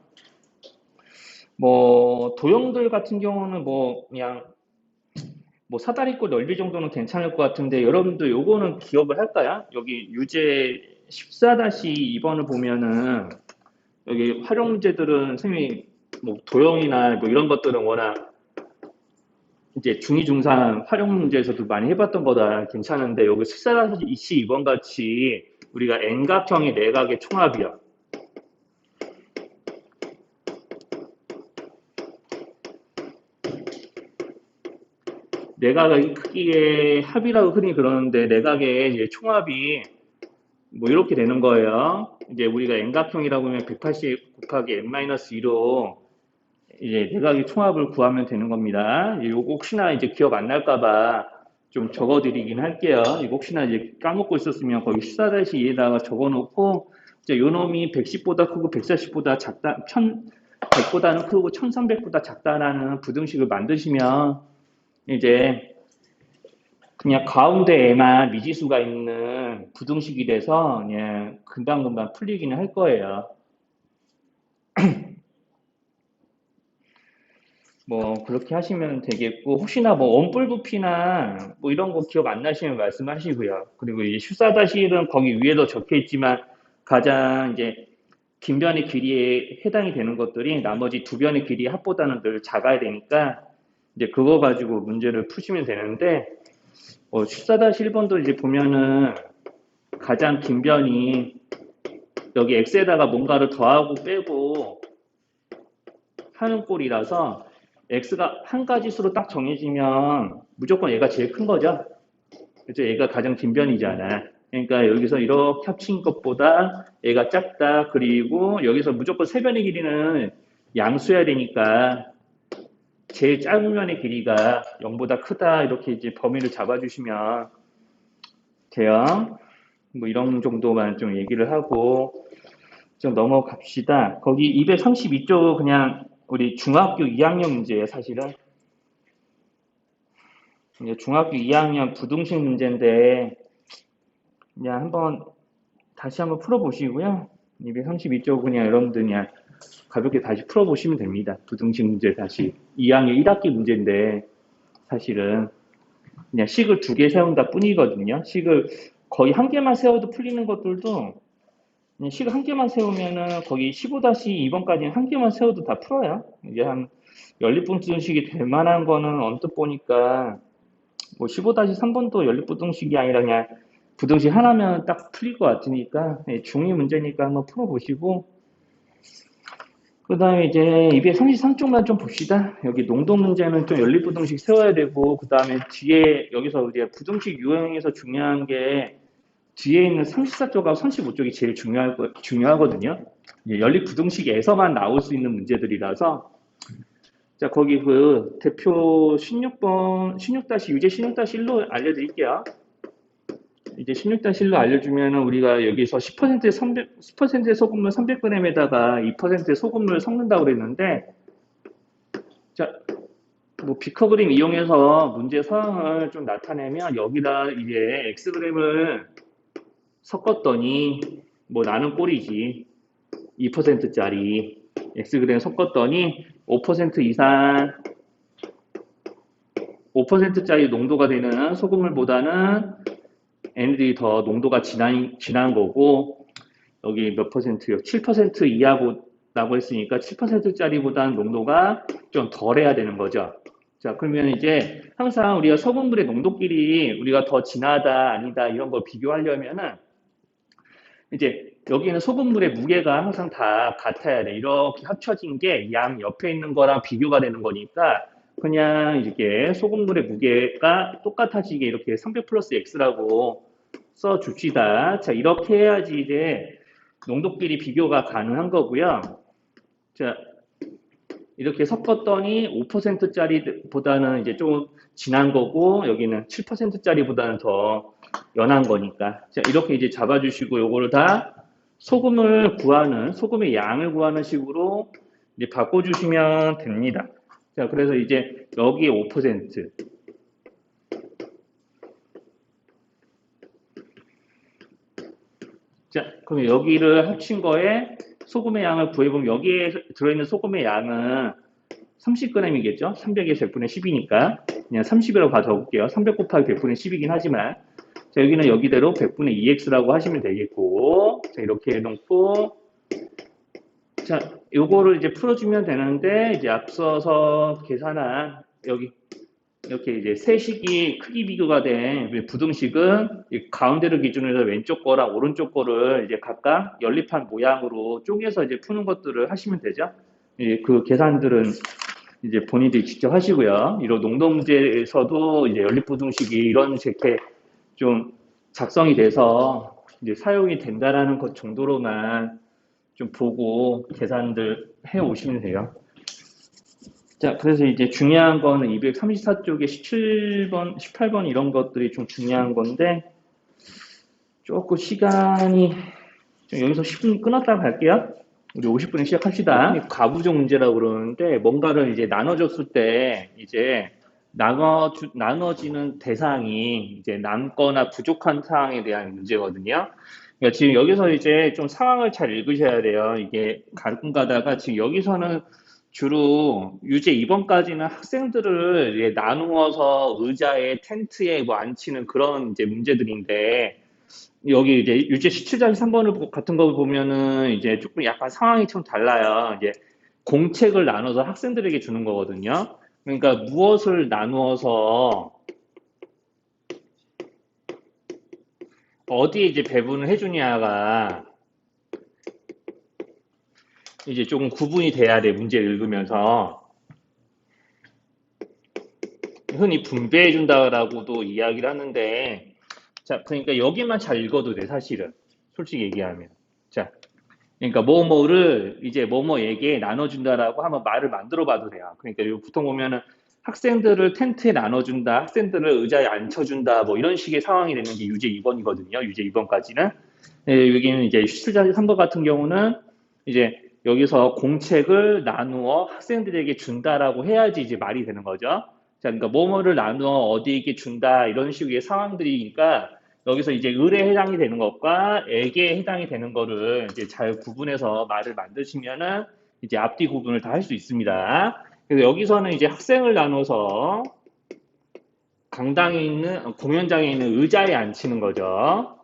뭐 도형들 같은 경우는 뭐 그냥 뭐 사다리꼴 넓이 정도는 괜찮을 것 같은데 여러분도 요거는 기억을 할까요? 여기 유제 14-2번을 보면은 여기 활용 문제들은 선생님이 뭐 도형이나 뭐 이런 것들은 워낙 이제 중2, 중3 활용 문제에서도 많이 해봤던 거다 괜찮은데 여기 14-2번 같이 우리가 N각형의 내각의 총합이야. 내각의 크기의 합이라고 흔히 그러는데 내각의 이제 총합이 뭐 이렇게 되는 거예요. 이제 우리가 N각형이라고 하면 180 곱하기 N-2로 이제 내각의 총합을 구하면 되는 겁니다. 요거 혹시나 이제 기억 안 날까봐 좀 적어드리긴 할게요. 이거 혹시나 이제 까먹고 있었으면 거기 14-2에다가 적어놓고 이제 요 놈이 110보다 크고 140보다 작다, 1100보다는 크고 1300보다 작다라는 부등식을 만드시면 이제 그냥 가운데에만 미지수가 있는 부등식이 돼서 그냥 금방금방 풀리기는 할 거예요. 뭐 그렇게 하시면 되겠고 혹시나 뭐 원뿔 부피나 뭐 이런 거 기억 안 나시면 말씀하시고요. 그리고 이제 슈사다실은 거기 위에도 적혀 있지만 가장 이제 긴 변의 길이에 해당이 되는 것들이 나머지 두 변의 길이 합보다는 늘 작아야 되니까 이제 그거 가지고 문제를 푸시면 되는데 슈사다실 1번도 이제 보면은 가장 긴 변이 여기 x에다가 뭔가를 더하고 빼고 하는 꼴이라서 x가 한 가지수로 딱 정해지면 무조건 얘가 제일 큰 거죠. 그래서 얘가 가장 긴 변이잖아. 그러니까 여기서 이렇게 합친 것보다 얘가 작다. 그리고 여기서 무조건 세 변의 길이는 양수해야 되니까 제일 짧은 변의 길이가 0보다 크다. 이렇게 이제 범위를 잡아주시면 돼요. 뭐 이런 정도만 좀 얘기를 하고 좀 넘어갑시다. 거기 232쪽 그냥 우리 중학교 2학년 문제예요, 사실은. 이제 중학교 2학년 부등식 문제인데 그냥 다시 한번 풀어보시고요. 232쪽 그냥 여러분들 그냥 가볍게 다시 풀어보시면 됩니다. 부등식 문제 다시 2학년 1학기 문제인데 사실은 그냥 식을 2개 세운다 뿐이거든요. 식을 거의 한 개만 세워도 풀리는 것들도 그냥 식을 한 개만 세우면은 거기 15-2번까지는 한 개만 세워도 다 풀어요. 이게 한 연립부등식이 될 만한 거는 언뜻 보니까 뭐 15-3번도 연립부등식이 아니라 그냥 부등식 하나면 딱 풀릴 것 같으니까 중2 문제니까 한번 풀어보시고 그 다음에 이제 233쪽만 좀 봅시다. 여기 농도 문제는 좀 연립부등식 세워야 되고 그 다음에 뒤에 여기서 이제 부등식 유형에서 중요한 게 뒤에 있는 34쪽하고 35쪽이 제일 중요하거든요. 연립부등식에서만 나올 수 있는 문제들이라서 자 거기 그 대표 16번 16-유제 16-1로 알려드릴게요. 이제 16-1로 알려주면은 우리가 여기서 10%의 소금물 300g에다가 2%의 소금물을 섞는다고 그랬는데, 자, 뭐 비커그램 이용해서 문제 상황을 좀 나타내면 여기다 이제 xg을 섞었더니 뭐 나는 꼴이지. 2%짜리 xg 섞었더니 5% 이상 5%짜리 농도가 되는 소금물보다는 얘네들이 더 농도가 진한 거고 여기 몇 퍼센트요? 7% 이하라고 했으니까 7%짜리보다는 농도가 좀 덜해야 되는 거죠. 자, 그러면 이제 항상 우리가 소금물의 농도끼리 우리가 더 진하다 아니다 이런 걸 비교하려면은 이제 여기는 소금물의 무게가 항상 다 같아야 돼. 이렇게 합쳐진 게 양 옆에 있는 거랑 비교가 되는 거니까 그냥 이렇게 소금물의 무게가 똑같아지게 이렇게 300 플러스 x라고 써 줍시다. 자, 이렇게 해야지 이제 농도끼리 비교가 가능한 거고요. 자, 이렇게 섞었더니 5%짜리보다는 이제 좀 진한 거고 여기는 7%짜리보다는 더 연한 거니까. 자, 이렇게 이제 잡아주시고 요거를 다 소금의 양을 구하는 식으로 이제 바꿔주시면 됩니다. 자, 그래서 이제 여기에 5%. 자, 그럼 여기를 합친 거에 소금의 양을 구해보면 여기에 들어있는 소금의 양은 30g이겠죠? 300에 100분의 10이니까 그냥 30이라고 봐 적을게요. 300 곱하기 100분의 10이긴 하지만 자, 여기는 여기대로 100분의 2x라고 하시면 되겠고 자, 이렇게 해놓고 자, 요거를 이제 풀어주면 되는데 이제 앞서서 계산한 여기 이렇게 이제 세식이 크기 비교가 된 부등식은 가운데를 기준으로 해서 왼쪽 거랑 오른쪽 거를 이제 각각 연립한 모양으로 쪼개서 이제 푸는 것들을 하시면 되죠. 그 계산들은 이제 본인들이 직접 하시고요. 이런 농도 문제에서도 이제 연립부등식이 이런 식의 좀 작성이 돼서 이제 사용이 된다라는 것 정도로만 좀 보고 계산들 해 오시면 돼요. 자, 그래서 이제 중요한 거는 234쪽에 17번, 18번 이런 것들이 좀 중요한 건데, 조금 시간이, 좀 여기서 10분 끊었다가 갈게요. 우리 50분에 시작합시다. 가부적 문제라고 그러는데, 뭔가를 이제 나눠줬을 때, 이제 나눠지는 대상이 이제 남거나 부족한 사항에 대한 문제거든요. 그러니까 지금 여기서 이제 좀 상황을 잘 읽으셔야 돼요. 이게 가끔 가다가 지금 여기서는 주로 유제 2번까지는 학생들을 나누어서 의자에 텐트에 뭐 앉히는 그런 이제 문제들인데 여기 이제 유제 17-3번을 같은 거 보면은 이제 조금 약간 상황이 좀 달라요. 이제 공책을 나눠서 학생들에게 주는 거거든요. 그러니까 무엇을 나누어서 어디에 이제 배분을 해주냐가 이제 조금 구분이 돼야 돼, 문제를 읽으면서. 흔히 분배해준다라고도 이야기를 하는데, 자, 그러니까 여기만 잘 읽어도 돼, 사실은. 솔직히 얘기하면. 자, 그러니까 뭐뭐를 이제 뭐뭐에게 나눠준다라고 한번 말을 만들어 봐도 돼요. 그러니까 보통 보면은 학생들을 텐트에 나눠준다, 학생들을 의자에 앉혀준다, 뭐 이런 식의 상황이 되는 게 유제 2번이거든요. 유제 2번까지는. 여기는 이제 17-3번 같은 경우는 이제 여기서 공책을 나누어 학생들에게 준다라고 해야지 이제 말이 되는 거죠. 자, 그러니까 뭐뭐를 나누어 어디에게 준다 이런 식의 상황들이니까 여기서 이제 을에 해당이 되는 것과 에게 해당이 되는 거를 이제 잘 구분해서 말을 만드시면은 이제 앞뒤 구분을 다 할 수 있습니다. 그래서 여기서는 이제 학생을 나눠서 강당에 있는 공연장에 있는 의자에 앉히는 거죠.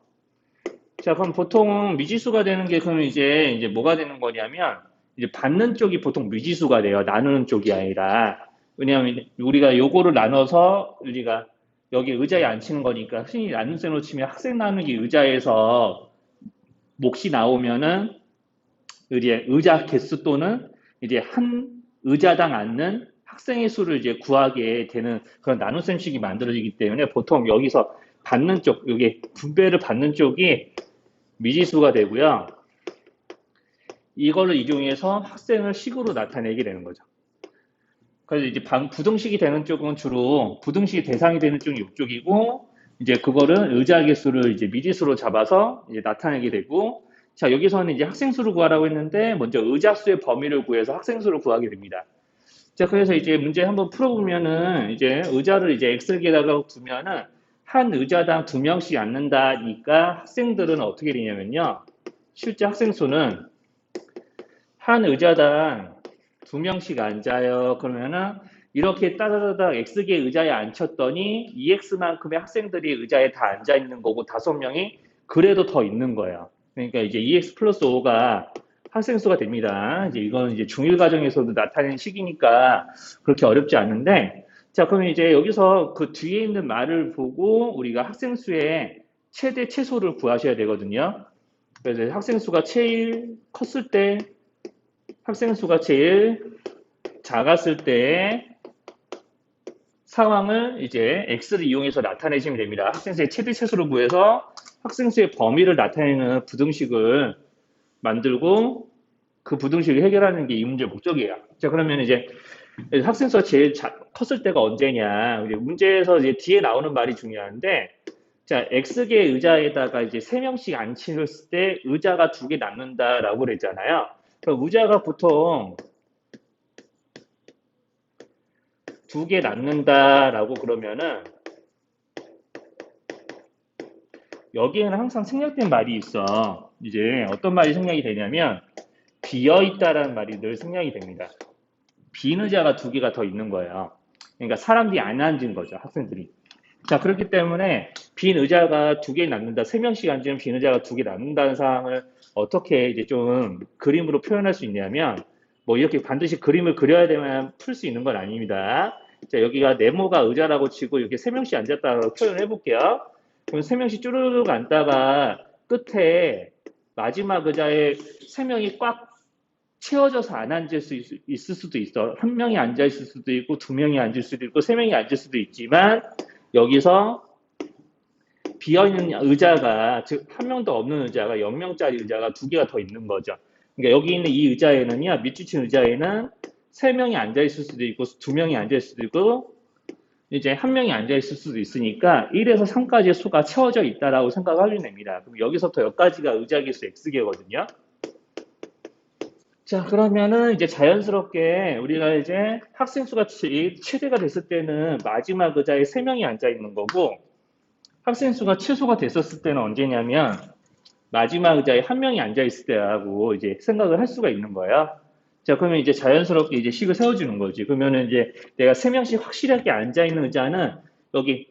자, 그럼 보통 미지수가 되는 게 그럼 이제 뭐가 되는 거냐면 이제 받는 쪽이 보통 미지수가 돼요. 나누는 쪽이 아니라. 왜냐하면 우리가 요거를 나눠서 우리가 여기 의자에 앉히는 거니까 흔히 나눗셈으로 치면 학생 나누기 의자에서 몫이 나오면은 이제 의자 개수 또는 이제 한 의자당 앉는 학생의 수를 이제 구하게 되는 그런 나눗셈식이 만들어지기 때문에 보통 여기서 받는 쪽, 여기 분배를 받는 쪽이 미지수가 되고요. 이걸로 이용해서 학생을 식으로 나타내게 되는 거죠. 그래서 이제 부등식이 되는 쪽은 주로 부등식이 대상이 되는 쪽이 이쪽이고, 이제 그거를 의자 개수를 이제 미지수로 잡아서 이제 나타내게 되고, 자, 여기서는 이제 학생 수를 구하라고 했는데, 먼저 의자 수의 범위를 구해서 학생 수를 구하게 됩니다. 자, 그래서 이제 문제 한번 풀어보면은, 이제 의자를 이제 X에다가 두면은, 한 의자당 2명씩 앉는다니까 학생들은 어떻게 되냐면요. 실제 학생 수는 한 의자당 2명씩 앉아요. 그러면은 이렇게 따다다닥 X개 의자에 앉혔더니 EX만큼의 학생들이 의자에 다 앉아 있는 거고 5명이 그래도 더 있는 거예요. 그러니까 이제 EX 플러스 5가 학생 수가 됩니다. 이제 이건 이제 중1 과정에서도 나타내는 식이니까 그렇게 어렵지 않은데, 자, 그러면 이제 여기서 그 뒤에 있는 말을 보고 우리가 학생 수의 최대 최소를 구하셔야 되거든요. 그래서 학생 수가 제일 컸을 때 학생 수가 제일 작았을 때의 상황을 이제 X를 이용해서 나타내시면 됩니다. 학생 수의 최대 최소를 구해서 학생 수의 범위를 나타내는 부등식을 만들고 그 부등식을 해결하는 게 이 문제의 목적이에요. 자, 그러면 이제 학생 수가 제일 컸을 때가 언제냐? 문제에서 이제 뒤에 나오는 말이 중요한데, 자, X개 의자에다가 이제 3명씩 앉힐 때 의자가 2개 남는다라고 그랬잖아요. 그럼 의자가 보통 2개 남는다라고 그러면은 여기에는 항상 생략된 말이 있어. 이제 어떤 말이 생략이 되냐면 비어있다라는 말이 늘 생략이 됩니다. 빈 의자가 2개가 더 있는 거예요. 그러니까 사람들이 안 앉은 거죠, 학생들이. 자, 그렇기 때문에 빈 의자가 2개 남는다, 3명씩 앉으면 빈 의자가 2개 남는다는 상황을 어떻게 이제 좀 그림으로 표현할 수 있냐면, 뭐 이렇게 반드시 그림을 그려야 되면 풀 수 있는 건 아닙니다. 자, 여기가 네모가 의자라고 치고 이렇게 3명씩 앉았다고 표현을 해볼게요. 그럼 3명씩 쭈르륵 앉다가 끝에 마지막 의자에 3명이 꽉 채워져서 안 앉을 수 있을 수도 있어. 1명이 앉아 있을 수도 있고, 2명이 앉을 수도 있고, 3명이 앉을 수도 있지만, 여기서 비어있는 의자가, 즉, 1명도 없는 의자가 0명짜리 의자가 2개가 더 있는 거죠. 그러니까 여기 있는 이 의자에는요, 밑줄친 의자에는 3명이 앉아있을 수도 있고, 2명이 앉아있을 수도 있고, 이제 1명이 앉아있을 수도 있으니까 1에서 3까지의 수가 채워져 있다라고 생각하면 됩니다. 그럼 여기서부터 여기까지가 의자 개수 X개거든요. 자, 그러면은 이제 자연스럽게 우리가 이제 학생 수가 최대가 됐을 때는 마지막 의자에 3명이 앉아 있는 거고, 학생 수가 최소가 됐었을 때는 언제냐면 마지막 의자에 1명이 앉아 있을 때라고 이제 생각을 할 수가 있는 거예요. 자, 그러면 이제 자연스럽게 이제 식을 세워주는 거지. 그러면은 이제 내가 3명씩 확실하게 앉아 있는 의자는 여기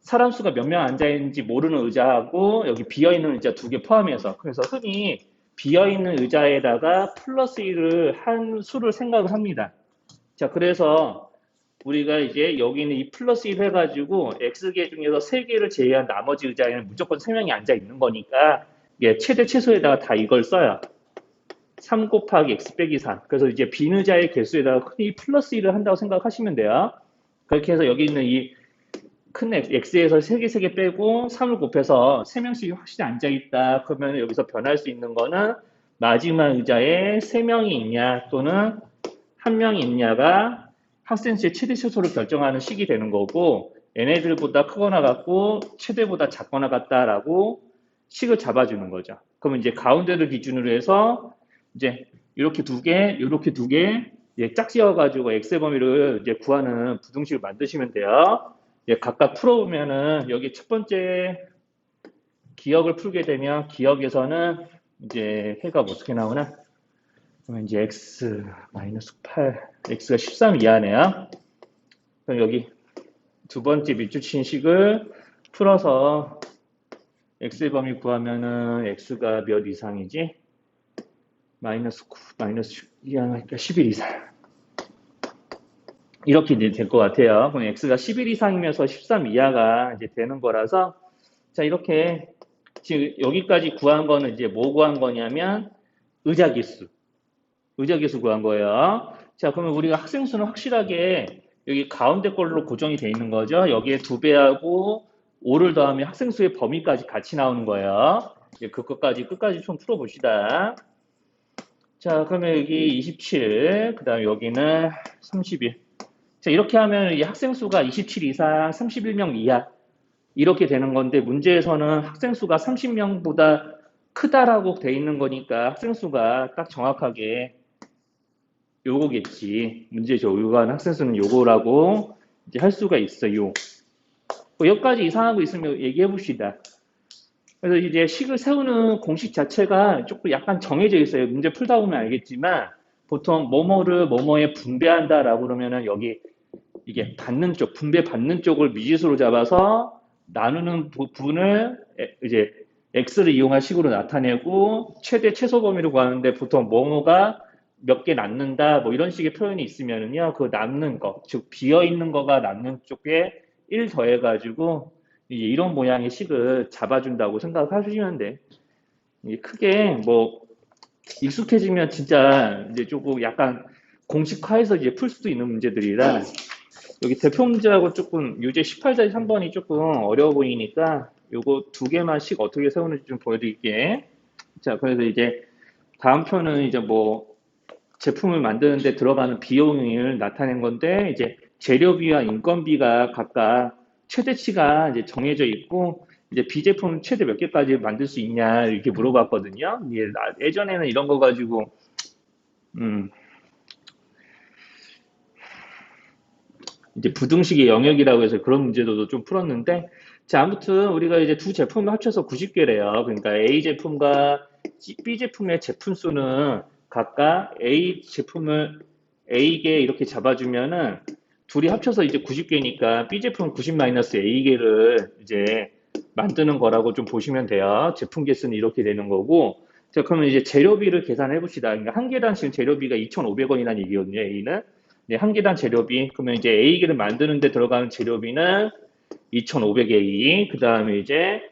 사람 수가 몇 명 앉아 있는지 모르는 의자하고 여기 비어 있는 의자 2개 포함해서, 그래서 흔히 비어있는 의자에다가 플러스 1을 한 수를 생각을 합니다. 자, 그래서 우리가 이제 여기는 이 플러스 1 해가지고 X개 중에서 3개를 제외한 나머지 의자에는 무조건 3명이 앉아 있는 거니까 최대 최소에다가 다 이걸 써요. 3 곱하기 X 빼기 3. 그래서 이제 빈 의자의 개수에다가 흔히 플러스 1을 한다고 생각하시면 돼요. 그렇게 해서 여기 있는 이 큰 X에서 3개 빼고 3을 곱해서 3명씩 확실히 앉아있다. 그러면 여기서 변할 수 있는 거는 마지막 의자에 3명이 있냐 또는 1명이 있냐가 학생 수의 최대 최소를 결정하는 식이 되는 거고, 얘네들보다 크거나 같고 최대보다 작거나 같다라고 식을 잡아주는 거죠. 그러면 이제 가운데를 기준으로 해서 이제 이렇게 2개, 이렇게 2개 짝지어가지고 X의 범위를 이제 구하는 부등식을 만드시면 돼요. 각각 풀어보면은 여기 첫 번째 기억을 풀게 되면 기억에서는 이제 해가 어떻게 나오나? 그러면 이제 x-8, x가 13 이하네요. 그럼 여기 두 번째 밑줄친식을 풀어서 x의 범위 구하면은 x가 몇 이상이지? 마이너스 9, 마이너스 6 이하니까 11 이상. 이렇게 이제 될 것 같아요. 그럼 x가 11 이상이면서 13 이하가 이제 되는 거라서 자, 이렇게 지금 여기까지 구한 거는 이제 뭐 구한 거냐면 의자기수. 의자기수 구한 거예요. 자, 그러면 우리가 학생 수는 확실하게 여기 가운데 걸로 고정이 돼 있는 거죠. 여기에 2배하고 5를 더하면 학생 수의 범위까지 같이 나오는 거예요. 이제 그것까지 끝까지 좀 풀어봅시다. 자, 그러면 여기 27, 그 다음에 여기는 31. 자, 이렇게 하면 이 학생 수가 27 이상, 31명 이하 이렇게 되는 건데 문제에서는 학생 수가 30명보다 크다라고 돼 있는 거니까 학생 수가 딱 정확하게 요거겠지. 문제죠. 요구하는 학생 수는 요거라고 이제 할 수가 있어요. 뭐 여기까지 이상하고 있으면 얘기해 봅시다. 그래서 이제 식을 세우는 공식 자체가 조금 약간 정해져 있어요. 문제 풀다 보면 알겠지만 보통 뭐뭐를 뭐뭐에 분배한다라고 그러면은 여기 이게 받는 쪽, 분배 받는 쪽을 미지수로 잡아서 나누는 부분을 이제 x를 이용한 식으로 나타내고 최대 최소 범위로 구하는데 보통 뭐뭐가 몇 개 남는다 뭐 이런 식의 표현이 있으면은요 그 남는 거, 즉 비어 있는 거가 남는 쪽에 1 더해가지고 이제 이런 모양의 식을 잡아준다고 생각하시면 돼. 이게 크게 뭐 익숙해지면 진짜 이제 조금 약간 공식화해서 이제 풀 수도 있는 문제들이라 여기 대표 문제하고 조금 유제 18-3번이 조금 어려워 보이니까 요거 두 개만씩 어떻게 세우는지 좀 보여드릴게. 자, 그래서 이제 다음 표는 이제 뭐 제품을 만드는데 들어가는 비용을 나타낸 건데 이제 재료비와 인건비가 각각 최대치가 이제 정해져 있고 이제 비제품 최대 몇 개까지 만들 수 있냐 이렇게 물어봤거든요. 예전에는 이런 거 가지고 음, 이제 부등식의 영역이라고 해서 그런 문제도 좀 풀었는데, 자, 아무튼 우리가 이제 두 제품을 합쳐서 90개래요. 그러니까 A 제품과 B 제품의 제품 수는 각각 A 제품을 A개 이렇게 잡아주면은 둘이 합쳐서 이제 90개니까 B 제품 90-A개를 이제 만드는 거라고 좀 보시면 돼요. 제품 개수는 이렇게 되는 거고, 자, 그러면 이제 재료비를 계산해 봅시다. 그러니까 한 개당 지금 재료비가 2,500원이라는 얘기거든요, A는. 네, 한 개당 재료비. 그러면 이제 A기를 만드는데 들어가는 재료비는 2,500A. 그 다음에 이제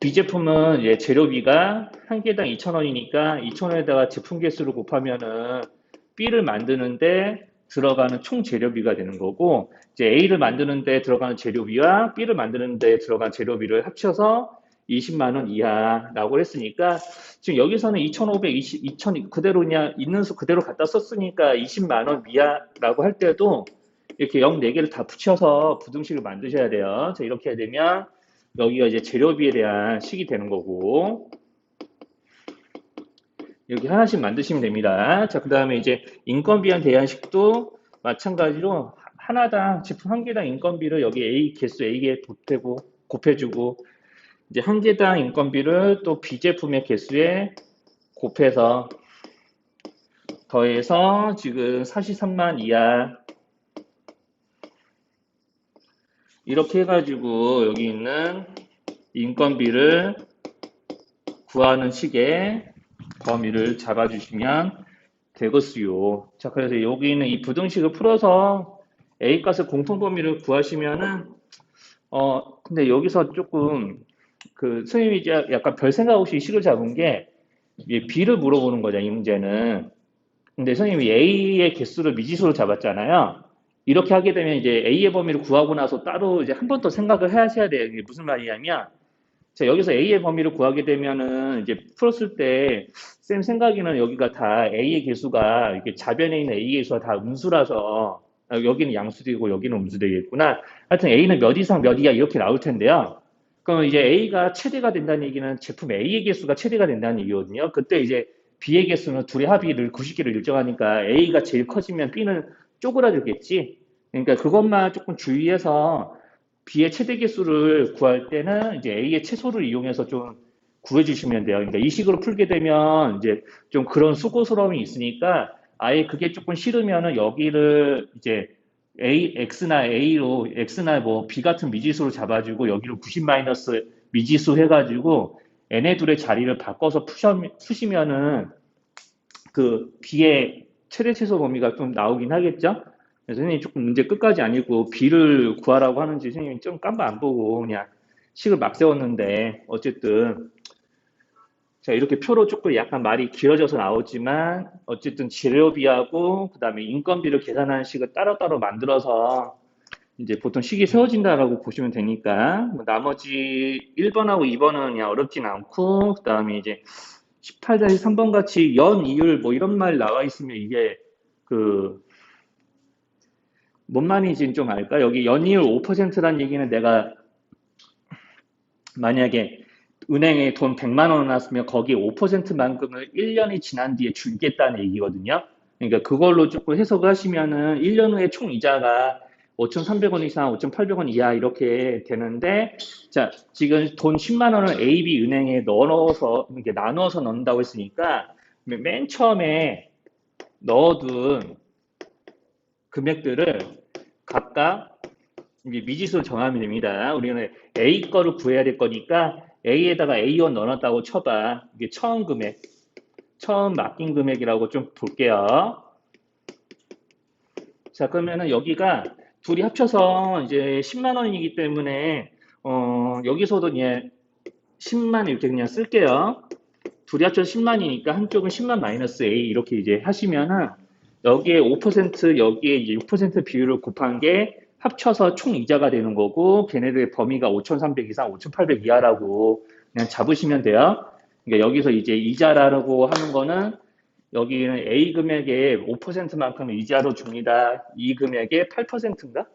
B 제품은 이제 재료비가 한 개당 2,000원이니까 2,000원에다가 제품 개수를 곱하면은 B를 만드는데 들어가는 총 재료비가 되는 거고, 이제 A를 만드는데 들어가는 재료비와 B를 만드는데 들어간 재료비를 합쳐서 20만 원 이하라고 했으니까 지금 여기서는 2,520, 2,000 그대로 그냥 있는 수 그대로 갖다 썼으니까 20만 원 이하라고 할 때도 이렇게 0 4개를 다 붙여서 부등식을 만드셔야 돼요. 자, 이렇게 되면 여기가 이제 재료비에 대한 식이 되는 거고 여기 하나씩 만드시면 됩니다. 자, 그 다음에 이제 인건비에 대한 식도 마찬가지로 하나당 제품 한 개당 인건비를 여기 A 개수 A에 곱해주고 이제 한 개당 인건비를 또 B 제품의 개수에 곱해서 더해서 지금 43만 이하 이렇게 해가지고 여기 있는 인건비를 구하는 식의 범위를 잡아주시면 되겠어요. 자, 그래서 여기 있는 이 부등식을 풀어서 A 값의 공통 범위를 구하시면은 근데 여기서 조금 그 선생님이 이제 약간 별 생각 없이 식을 잡은 게 B를 물어보는 거죠, 이 문제는. 근데 선생님이 A의 개수를 미지수로 잡았잖아요. 이렇게 하게 되면 이제 A의 범위를 구하고 나서 따로 이제 한 번 더 생각을 하셔야 돼요. 이게 무슨 말이냐면, 자, 여기서 A의 범위를 구하게 되면은 이제 풀었을 때, 쌤 생각에는 여기가 다 A의 개수가 이렇게 좌변에 있는 A의 개수가 다 음수라서, 여기는 양수되고 여기는 음수되겠구나. 하여튼 A는 몇 이상 몇 이하 이렇게 나올 텐데요. 그럼 이제 A가 최대가 된다는 얘기는 제품 A의 개수가 최대가 된다는 얘기거든요. 그때 이제 B의 개수는 둘의 합의를 90개를 일정하니까 A가 제일 커지면 B는 쪼그라들겠지. 그러니까 그것만 조금 주의해서 B의 최대 개수를 구할 때는 이제 A의 최소를 이용해서 좀 구해주시면 돼요. 그러니까 이 식으로 풀게 되면 이제 좀 그런 수고스러움이 있으니까 아예 그게 조금 싫으면은 여기를 이제 X나 A로, X나 뭐 B 같은 미지수로 잡아주고 여기를 90 마이너스 미지수 해가지고 얘네 둘의 자리를 바꿔서 푸시면은 그 B의 최대 최소 범위가 좀 나오긴 하겠죠? 선생님이 조금 문제 끝까지 안 읽고 B를 구하라고 하는지 선생님이 좀 깜빡 안 보고 그냥 식을 막 세웠는데 어쨌든 자 이렇게 표로 조금 약간 말이 길어져서 나오지만 어쨌든 재료비하고 그다음에 인건비를 계산하는 식을 따로따로 만들어서 이제 보통 식이 세워진다라고 보시면 되니까 뭐 나머지 1번하고 2번은 그냥 어렵진 않고 그다음에 이제 18-3번 같이 연 이율 뭐 이런 말 나와 있으면 이게 그 뭔 말인지는 좀 알까? 여기 연이율 5%란 얘기는 내가 만약에 은행에 돈 100만 원 넣었으면 거기에 5%만큼을 1년이 지난 뒤에 주겠다는 얘기거든요. 그러니까 그걸로 조금 해석을 하시면은 1년 후에 총 이자가 5,300원 이상, 5,800원 이하 이렇게 되는데, 자, 지금 돈 10만 원을 A, B 은행에 넣어서, 이렇게 나누어서 넣는다고 했으니까, 맨 처음에 넣어둔 금액들을 각각 이제 미지수를 정하면 됩니다. 우리는 A 거를 구해야 될 거니까 A에다가 A1 넣어놨다고 쳐봐. 이게 처음 금액, 처음 맡긴 금액이라고 좀 볼게요. 자, 그러면은 여기가 둘이 합쳐서 이제 10만 원이기 때문에 여기서도 그냥 10만 이렇게 그냥 쓸게요. 둘이 합쳐서 10만이니까 한쪽은 10만 마이너스 A 이렇게 이제 하시면은 여기에 5% 여기에 이제 6% 비율을 곱한 게 합쳐서 총 이자가 되는 거고 걔네들의 범위가 5,300 이상, 5,800 이하라고 그냥 잡으시면 돼요. 그러니까 여기서 이제 이자라고 하는 거는 여기는 A 금액의 5%만큼을 이자로 줍니다. 이 금액의 8%인가?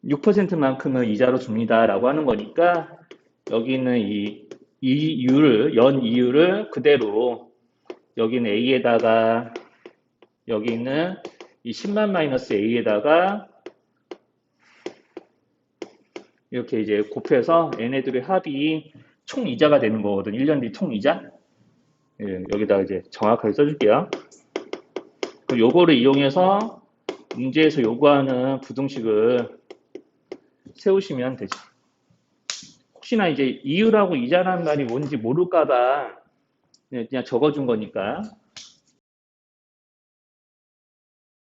6%만큼을 이자로 줍니다라고 하는 거니까 여기는 이 이율을 연 이율을 그대로 여기는 A에다가 여기는 이 10만 마이너스 A에다가 이렇게 이제 곱해서 얘네들의 합이 총 이자가 되는 거거든. 1년 뒤 총 이자. 예, 여기다가 이제 정확하게 써줄게요. 그럼 요거를 이용해서 문제에서 요구하는 부등식을 세우시면 되지. 혹시나 이제 이율하고 이자라는 말이 뭔지 모를까봐 그냥 적어준 거니까